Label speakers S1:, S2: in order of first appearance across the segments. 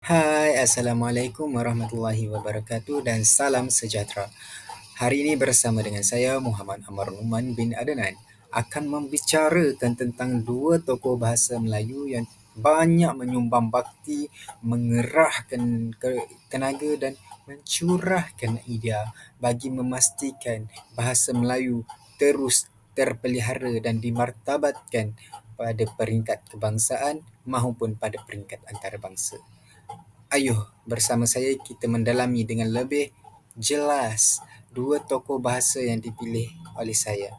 S1: Hai, Assalamualaikum warahmatullahi wabarakatuh dan salam sejahtera. Hari ini bersama dengan saya Muhammad Amar Numan bin Adnan akan membicarakan tentang dua tokoh bahasa Melayu yang banyak menyumbang bakti, mengerahkan tenaga dan mencurahkan idea bagi memastikan bahasa Melayu terus terpelihara dan dimartabatkan pada peringkat kebangsaan maupun pada peringkat antarabangsa. Ayuh, bersama saya kita mendalami dengan lebih jelas dua tokoh bahasa yang dipilih oleh saya.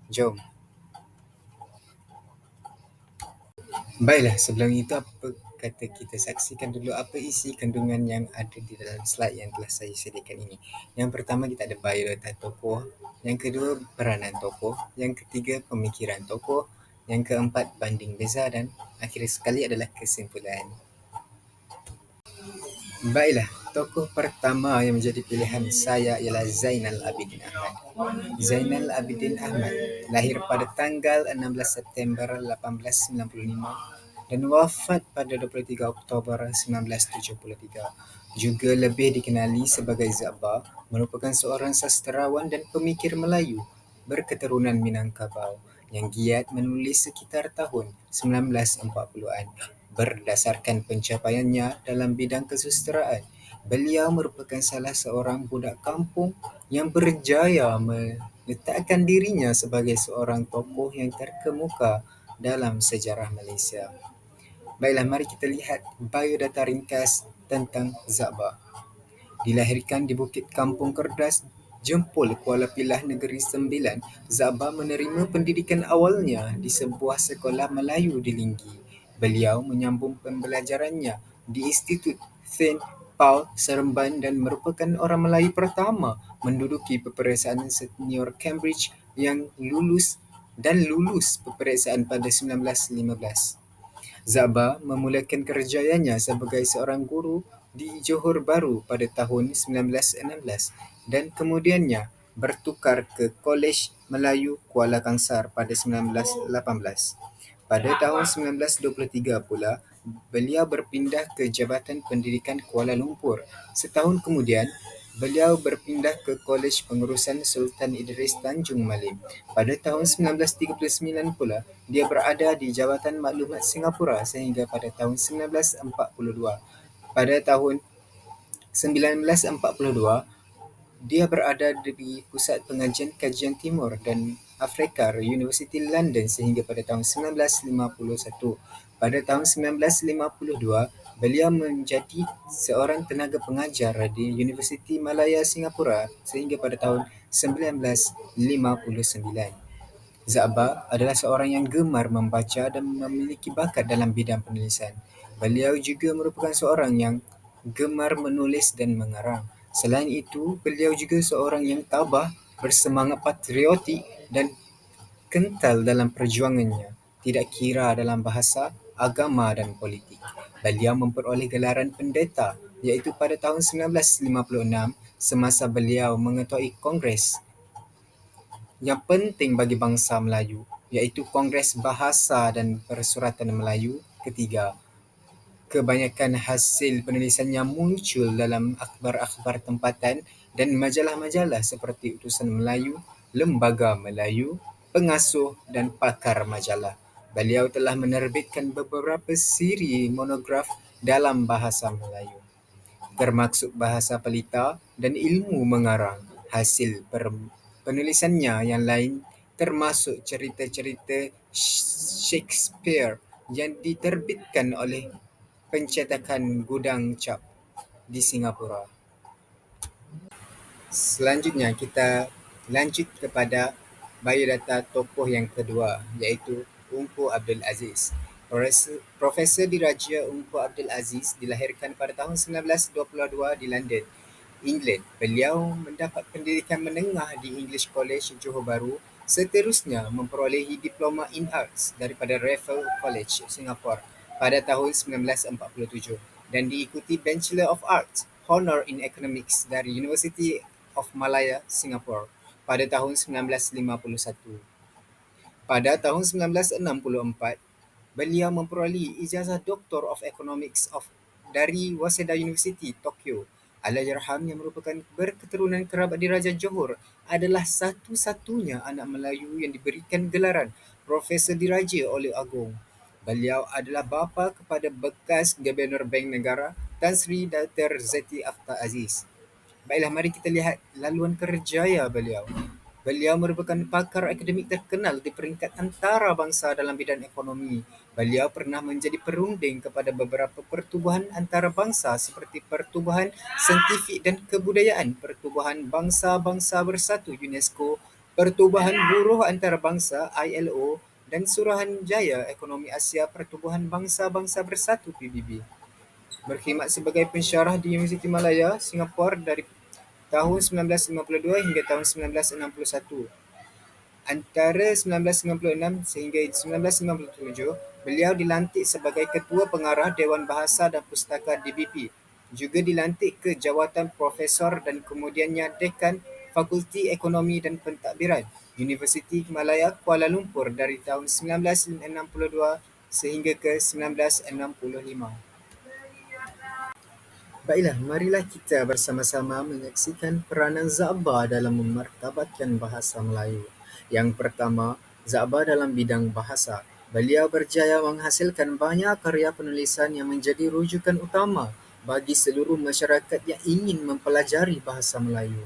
S1: Jom. Baiklah, sebelum itu apa kata kita saksikan dulu apa isi kandungan yang ada di dalam slide yang telah saya sediakan ini. Yang pertama kita ada biodata tokoh, yang kedua peranan tokoh, yang ketiga pemikiran tokoh, yang keempat banding beza dan akhir sekali adalah kesimpulan. Baiklah, tokoh pertama yang menjadi pilihan saya ialah Zainal Abidin Ahmad. Zainal Abidin Ahmad lahir pada tanggal 16 September 1895 dan wafat pada 23 Oktober 1973. Juga lebih dikenali sebagai Zaba, merupakan seorang sastrawan dan pemikir Melayu berketurunan Minangkabau yang giat menulis sekitar tahun 1940-an. Berdasarkan pencapaiannya dalam bidang kesusastraan, beliau merupakan salah seorang budak kampung yang berjaya meletakkan dirinya sebagai seorang tokoh yang terkemuka dalam sejarah Malaysia. Baiklah, mari kita lihat biodata ringkas tentang Zaba. Dilahirkan di Bukit Kampung Kerdas, Jempol, Kuala Pilah, Negeri Sembilan, Zaba menerima pendidikan awalnya di sebuah sekolah Melayu di Linggi. Beliau menyambung pembelajarannya di Institut Saint Paul Seremban dan merupakan orang Melayu pertama menduduki peperiksaan senior Cambridge yang lulus peperiksaan pada 1915. Zaba memulakan kerjayanya sebagai seorang guru di Johor Bahru pada tahun 1916 dan kemudiannya bertukar ke Kolej Melayu Kuala Kangsar pada 1918. Pada tahun 1923 pula, beliau berpindah ke Jabatan Pendidikan Kuala Lumpur. Setahun kemudian, beliau berpindah ke Kolej Pengurusan Sultan Idris Tanjung Malim. Pada tahun 1939 pula, dia berada di Jabatan Maklumat Singapura sehingga pada tahun 1942. Pada tahun 1942, dia berada di Pusat Pengajian Kajian Timur dan Afrika Universiti London sehingga pada tahun 1951. Pada tahun 1952, beliau menjadi seorang tenaga pengajar di Universiti Malaya Singapura sehingga pada tahun 1959. Zaba adalah seorang yang gemar membaca dan memiliki bakat dalam bidang penulisan. Beliau juga merupakan seorang yang gemar menulis dan mengarang. Selain itu, beliau juga seorang yang tabah, bersemangat patriotik dan kental dalam perjuangannya, tidak kira dalam bahasa, agama dan politik. Beliau memperoleh gelaran pendeta iaitu pada tahun 1956 semasa beliau mengetuai Kongres yang penting bagi bangsa Melayu iaitu Kongres Bahasa dan Persuratan Melayu ketiga. Kebanyakan hasil penulisannya muncul dalam akhbar-akhbar tempatan dan majalah-majalah seperti Utusan Melayu, Lembaga Melayu, Pengasuh dan Pakar Majalah. Beliau telah menerbitkan beberapa siri monograf dalam bahasa Melayu, termasuk bahasa pelita dan ilmu mengarang. Hasil penulisannya yang lain termasuk cerita-cerita Shakespeare yang diterbitkan oleh pencetakan Gudang Cap di Singapura. Selanjutnya kita lanjut kepada biodata tokoh yang kedua iaitu Tunku Abdul Aziz. Profesor Diraja Tunku Abdul Aziz dilahirkan pada tahun 1922 di London, England. Beliau mendapat pendidikan menengah di English College Johor Bahru, seterusnya memperolehi Diploma in Arts daripada Raffles College, Singapura pada tahun 1947 dan diikuti Bachelor of Arts Honour in Economics dari University of Malaya, Singapura pada tahun 1951. Pada tahun 1964, beliau memperoleh ijazah Doctor of Economics dari Waseda University, Tokyo. Allahyarham yang merupakan berketurunan kerabat Diraja Johor adalah satu-satunya anak Melayu yang diberikan gelaran Profesor Diraja oleh Agong. Beliau adalah bapa kepada bekas Gubernur Bank Negara Tan Sri Dr. Zeti Akhtar Aziz. Baiklah, mari kita lihat laluan kerjaya beliau. Beliau merupakan pakar akademik terkenal di peringkat antarabangsa dalam bidang ekonomi. Beliau pernah menjadi perunding kepada beberapa pertubuhan antarabangsa seperti Pertubuhan Saintifik dan Kebudayaan, Pertubuhan Bangsa-Bangsa Bersatu UNESCO, Pertubuhan Buruh Antarabangsa ILO dan Suruhanjaya Ekonomi Asia Pertubuhan Bangsa-Bangsa Bersatu PBB. Berkhidmat sebagai pensyarah di Universiti Malaya, Singapura dari tahun 1952 hingga tahun 1961. Antara 1996 sehingga 1997, beliau dilantik sebagai Ketua Pengarah Dewan Bahasa dan Pustaka DBP. Juga dilantik ke jawatan Profesor dan kemudiannya Dekan Fakulti Ekonomi dan Pentadbiran Universiti Malaya Kuala Lumpur dari tahun 1962 sehingga ke 1965. Baiklah, marilah kita bersama-sama menyaksikan peranan Za'ba dalam memartabatkan bahasa Melayu. Yang pertama, Za'ba dalam bidang bahasa. Beliau berjaya menghasilkan banyak karya penulisan yang menjadi rujukan utama bagi seluruh masyarakat yang ingin mempelajari bahasa Melayu.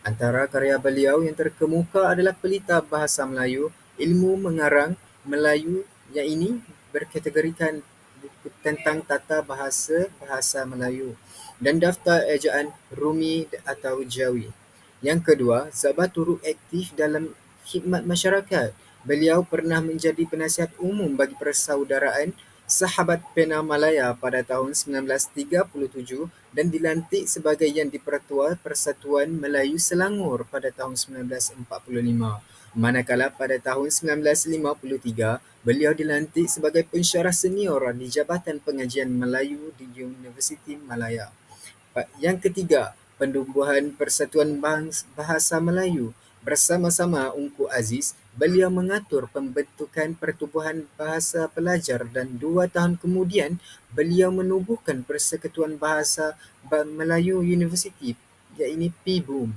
S1: Antara karya beliau yang terkemuka adalah Pelita Bahasa Melayu, Ilmu Mengarang Melayu yang ini berkategorikan buku tentang tata bahasa bahasa Melayu dan Daftar Ejaan Rumi atau Jawi. Yang kedua, Za'ba turut aktif dalam khidmat masyarakat. Beliau pernah menjadi penasihat umum bagi Persaudaraan Sahabat Pena Malaya pada tahun 1937 dan dilantik sebagai Yang di-Pertua Persatuan Melayu Selangor pada tahun 1945. Manakala pada tahun 1953, beliau dilantik sebagai pensyarah senior di Jabatan Pengajian Melayu di Universiti Malaya. Yang ketiga, penumbuhan Persatuan Bahasa Melayu. Bersama-sama Ungku Aziz, beliau mengatur pembentukan Pertubuhan Bahasa Pelajar dan 2 tahun kemudian beliau menubuhkan Persekutuan Bahasa Melayu Universiti, iaitu PBUM.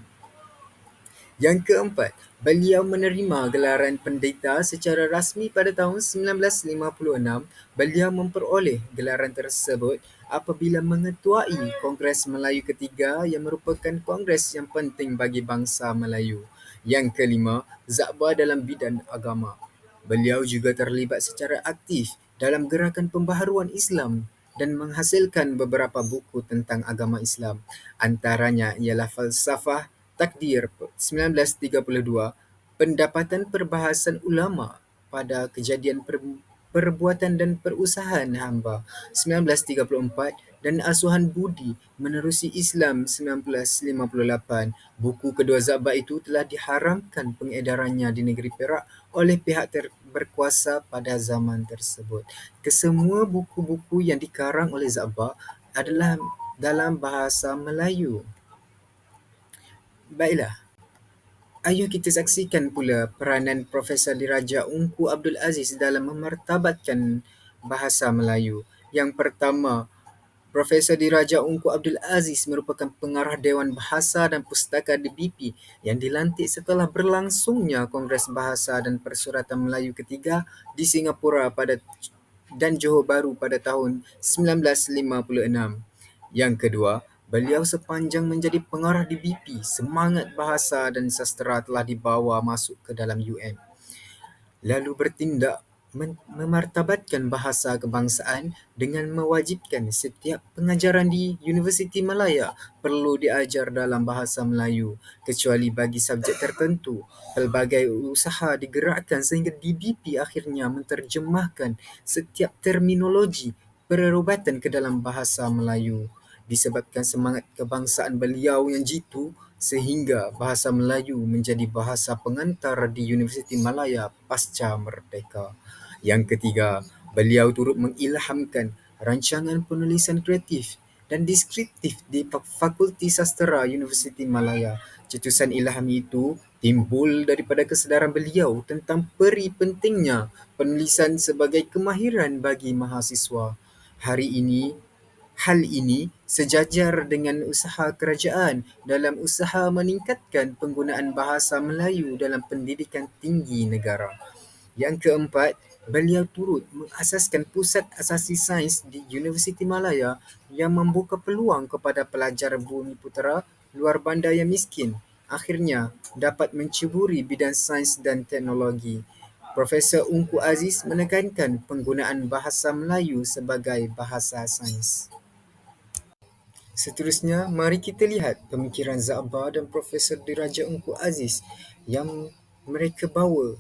S1: Yang keempat, beliau menerima gelaran pendeta secara rasmi pada tahun 1956. Beliau memperoleh gelaran tersebut apabila mengetuai Kongres Melayu ketiga yang merupakan kongres yang penting bagi bangsa Melayu. Yang kelima, Za'ba dalam bidang agama. Beliau juga terlibat secara aktif dalam gerakan pembaharuan Islam dan menghasilkan beberapa buku tentang agama Islam. Antaranya ialah Falsafah Takdir 1932, Pendapatan Perbahasan Ulama pada Kejadian Perbuatan dan Perusahaan Hamba 1934 dan Asuhan Budi Menerusi Islam 1958. Buku kedua Za'ba itu telah diharamkan pengedarannya di negeri Perak oleh pihak berkuasa pada zaman tersebut. Kesemua buku-buku yang dikarang oleh Za'ba adalah dalam bahasa Melayu. Baiklah, ayuh kita saksikan pula peranan Profesor Diraja Ungku Abdul Aziz dalam memartabatkan bahasa Melayu. Yang pertama, Profesor Diraja Ungku Abdul Aziz merupakan pengarah Dewan Bahasa dan Pustaka DBP yang dilantik setelah berlangsungnya Kongres Bahasa dan Persuratan Melayu ketiga di Singapura dan Johor Bahru pada tahun 1956. Yang kedua, beliau sepanjang menjadi pengarah DBP, semangat bahasa dan sastera telah dibawa masuk ke dalam UM. Lalu bertindak memartabatkan bahasa kebangsaan dengan mewajibkan setiap pengajaran di Universiti Malaya perlu diajar dalam bahasa Melayu kecuali bagi subjek tertentu. Pelbagai usaha digerakkan sehingga DBP akhirnya menterjemahkan setiap terminologi perubatan ke dalam bahasa Melayu. Disebabkan semangat kebangsaan beliau yang jitu, sehingga bahasa Melayu menjadi bahasa pengantar di Universiti Malaya pasca merdeka. Yang ketiga, beliau turut mengilhamkan rancangan penulisan kreatif dan deskriptif di Fakulti Sastera Universiti Malaya. Cetusan ilham itu timbul daripada kesedaran beliau tentang peri pentingnya penulisan sebagai kemahiran bagi mahasiswa. Hari ini, Hal ini sejajar dengan usaha kerajaan dalam usaha meningkatkan penggunaan bahasa Melayu dalam pendidikan tinggi negara. Yang keempat, beliau turut mengasaskan Pusat Asasi Sains di Universiti Malaya yang membuka peluang kepada pelajar Bumiputera luar bandar yang miskin akhirnya dapat mencuburi bidang sains dan teknologi. Profesor Ungku Aziz menekankan penggunaan bahasa Melayu sebagai bahasa sains. Seterusnya, mari kita lihat pemikiran Za'ba dan Profesor Diraja Ungku Aziz yang mereka bawa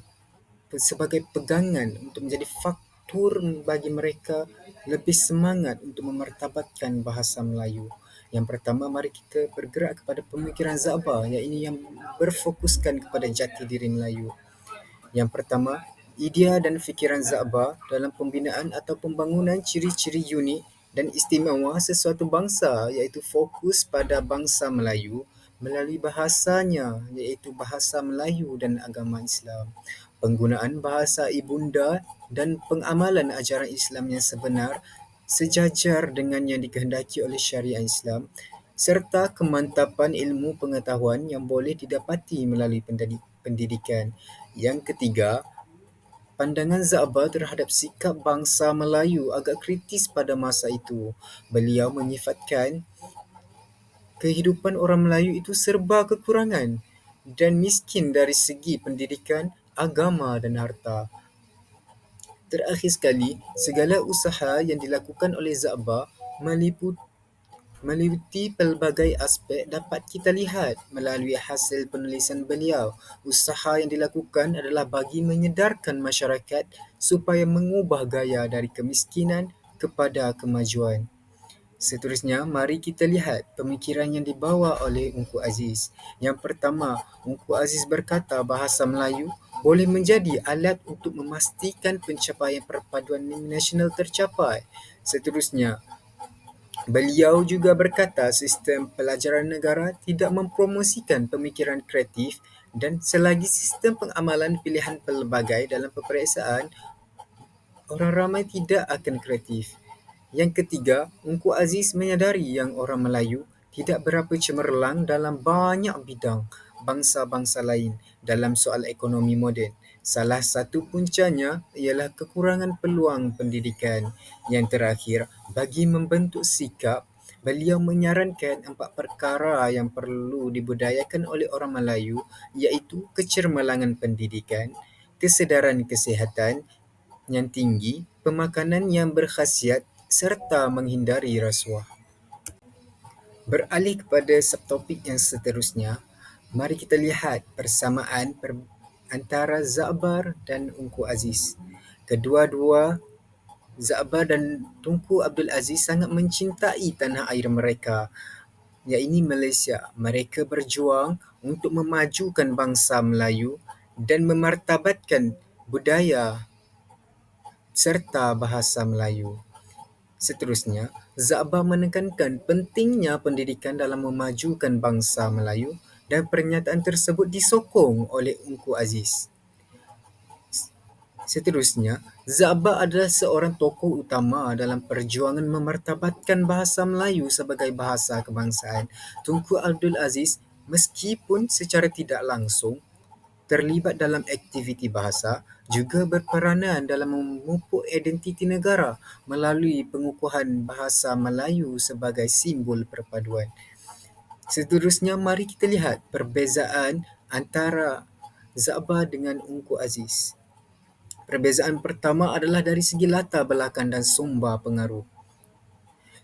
S1: sebagai pegangan untuk menjadi faktor bagi mereka lebih semangat untuk memartabatkan bahasa Melayu. Yang pertama, mari kita bergerak kepada pemikiran Za'ba yang berfokuskan kepada jati diri Melayu. Yang pertama, idea dan fikiran Za'ba dalam pembinaan atau pembangunan ciri-ciri unik dan istimewa sesuatu bangsa iaitu fokus pada bangsa Melayu melalui bahasanya iaitu bahasa Melayu dan agama Islam. Penggunaan bahasa ibunda dan pengamalan ajaran Islam yang sebenar sejajar dengan yang dikehendaki oleh syariat Islam serta kemantapan ilmu pengetahuan yang boleh didapati melalui pendidikan. Yang ketiga, pandangan Za'ba terhadap sikap bangsa Melayu agak kritis pada masa itu. Beliau menyifatkan kehidupan orang Melayu itu serba kekurangan dan miskin dari segi pendidikan, agama dan harta. Terakhir sekali, segala usaha yang dilakukan oleh Za'ba meliputi pelbagai aspek dapat kita lihat melalui hasil penulisan beliau. Usaha yang dilakukan adalah bagi menyedarkan masyarakat supaya mengubah gaya dari kemiskinan kepada kemajuan. Seterusnya, mari kita lihat pemikiran yang dibawa oleh Ungku Aziz. Yang pertama, Ungku Aziz berkata bahasa Melayu boleh menjadi alat untuk memastikan pencapaian perpaduan nasional tercapai. Seterusnya, beliau juga berkata sistem pelajaran negara tidak mempromosikan pemikiran kreatif dan selagi sistem pengamalan pilihan pelbagai dalam peperiksaan, orang ramai tidak akan kreatif. Yang ketiga, Ungku Aziz menyadari yang orang Melayu tidak berapa cemerlang dalam banyak bidang bangsa-bangsa lain dalam soal ekonomi moden. Salah satu puncanya ialah kekurangan peluang pendidikan. Yang terakhir, bagi membentuk sikap, beliau menyarankan 4 perkara yang perlu dibudayakan oleh orang Melayu iaitu kecermerlangan pendidikan, kesedaran kesihatan yang tinggi, pemakanan yang berkhasiat serta menghindari rasuah. Beralih kepada subtopik yang seterusnya, mari kita lihat persamaan antara Za'bar dan Ungku Aziz. Kedua-dua, Za'bar dan Tunku Abdul Aziz sangat mencintai tanah air mereka, iaitu Malaysia. Mereka berjuang untuk memajukan bangsa Melayu dan memartabatkan budaya serta bahasa Melayu. Seterusnya, Za'ba menekankan pentingnya pendidikan dalam memajukan bangsa Melayu dan pernyataan tersebut disokong oleh Ungku Aziz. Seterusnya, Za'ba adalah seorang tokoh utama dalam perjuangan memartabatkan bahasa Melayu sebagai bahasa kebangsaan. Tunku Abdul Aziz, meskipun secara tidak langsung terlibat dalam aktiviti bahasa, juga berperanan dalam memupuk identiti negara melalui pengukuhan bahasa Melayu sebagai simbol perpaduan. Seterusnya, mari kita lihat perbezaan antara Za'ba dengan Ungku Aziz. Perbezaan pertama adalah dari segi latar belakang dan sumber pengaruh.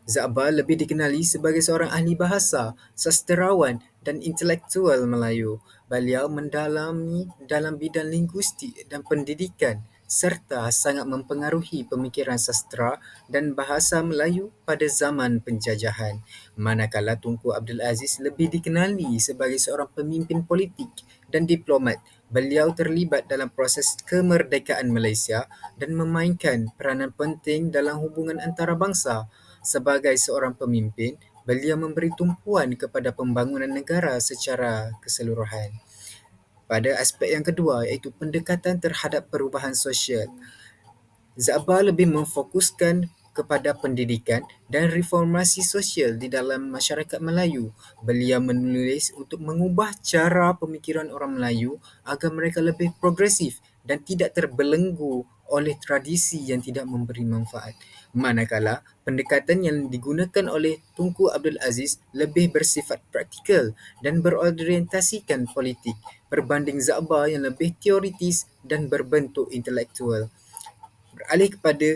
S1: Za'ba lebih dikenali sebagai seorang ahli bahasa, sasterawan dan intelektual Melayu. Beliau mendalami dalam bidang linguistik dan pendidikan serta sangat mempengaruhi pemikiran sastera dan bahasa Melayu pada zaman penjajahan. Manakala Tunku Abdul Aziz lebih dikenali sebagai seorang pemimpin politik dan diplomat. Beliau terlibat dalam proses kemerdekaan Malaysia dan memainkan peranan penting dalam hubungan antarabangsa. Sebagai seorang pemimpin, beliau memberi tumpuan kepada pembangunan negara secara keseluruhan. Pada aspek yang kedua iaitu pendekatan terhadap perubahan sosial, Za'ba lebih memfokuskan kepada pendidikan dan reformasi sosial di dalam masyarakat Melayu. Beliau menulis untuk mengubah cara pemikiran orang Melayu agar mereka lebih progresif dan tidak terbelenggu oleh tradisi yang tidak memberi manfaat. Manakala pendekatan yang digunakan oleh Tunku Abdul Aziz lebih bersifat praktikal dan berorientasikan politik berbanding Za'ba yang lebih teoritis dan berbentuk intelektual. Beralih kepada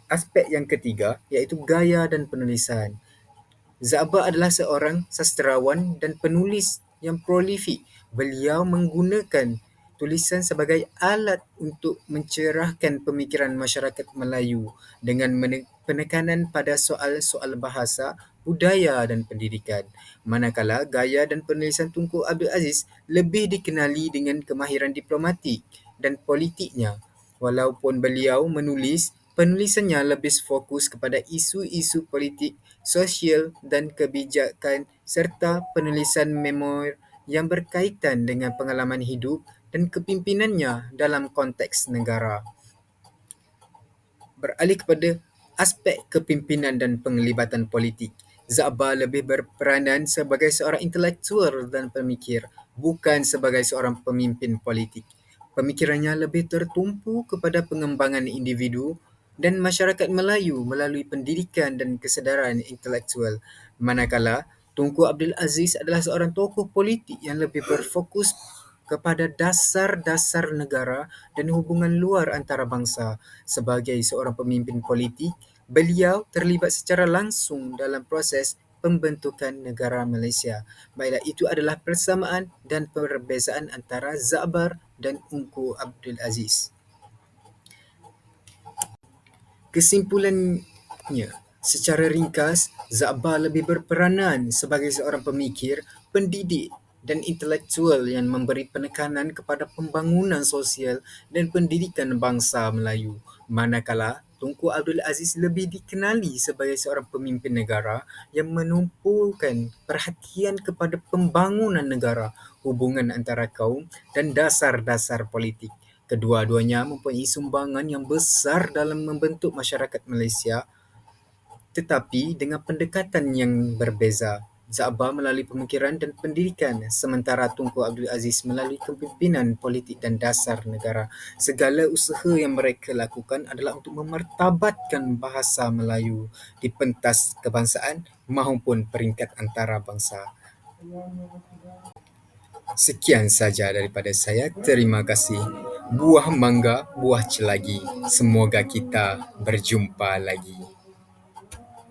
S1: aspek yang ketiga iaitu gaya dan penulisan. Za'ba adalah seorang sastrawan dan penulis yang prolifik. Beliau menggunakan tulisan sebagai alat untuk mencerahkan pemikiran masyarakat Melayu dengan penekanan pada soal-soal bahasa, budaya dan pendidikan. Manakala gaya dan penulisan Tunku Abdul Aziz lebih dikenali dengan kemahiran diplomatik dan politiknya. Walaupun beliau menulis, penulisannya lebih fokus kepada isu-isu politik, sosial dan kebijakan serta penulisan memor yang berkaitan dengan pengalaman hidup dan kepimpinannya dalam konteks negara. Beralih kepada aspek kepimpinan dan penglibatan politik. Za'ba lebih berperanan sebagai seorang intelektual dan pemikir, bukan sebagai seorang pemimpin politik. Pemikirannya lebih tertumpu kepada pengembangan individu dan masyarakat Melayu melalui pendidikan dan kesedaran intelektual. Manakala Tunku Abdul Aziz adalah seorang tokoh politik yang lebih berfokus kepada dasar-dasar negara dan hubungan luar antarabangsa. Sebagai seorang pemimpin politik, beliau terlibat secara langsung dalam proses pembentukan negara Malaysia. Baiklah, itu adalah persamaan dan perbezaan antara Za'bar dan Tunku Abdul Aziz. Kesimpulannya, secara ringkas, Za'ba lebih berperanan sebagai seorang pemikir, pendidik dan intelektual yang memberi penekanan kepada pembangunan sosial dan pendidikan bangsa Melayu. Manakala Tunku Abdul Aziz lebih dikenali sebagai seorang pemimpin negara yang menumpukan perhatian kepada pembangunan negara, hubungan antara kaum dan dasar-dasar politik. Kedua-duanya mempunyai sumbangan yang besar dalam membentuk masyarakat Malaysia tetapi dengan pendekatan yang berbeza. Za'ba melalui pemikiran dan pendidikan, sementara Tunku Abdul Aziz melalui kepimpinan politik dan dasar negara. Segala usaha yang mereka lakukan adalah untuk memartabatkan bahasa Melayu di pentas kebangsaan maupun peringkat antarabangsa. Sekian saja daripada saya. Terima kasih. Buah mangga, buah celagi. Semoga kita berjumpa lagi.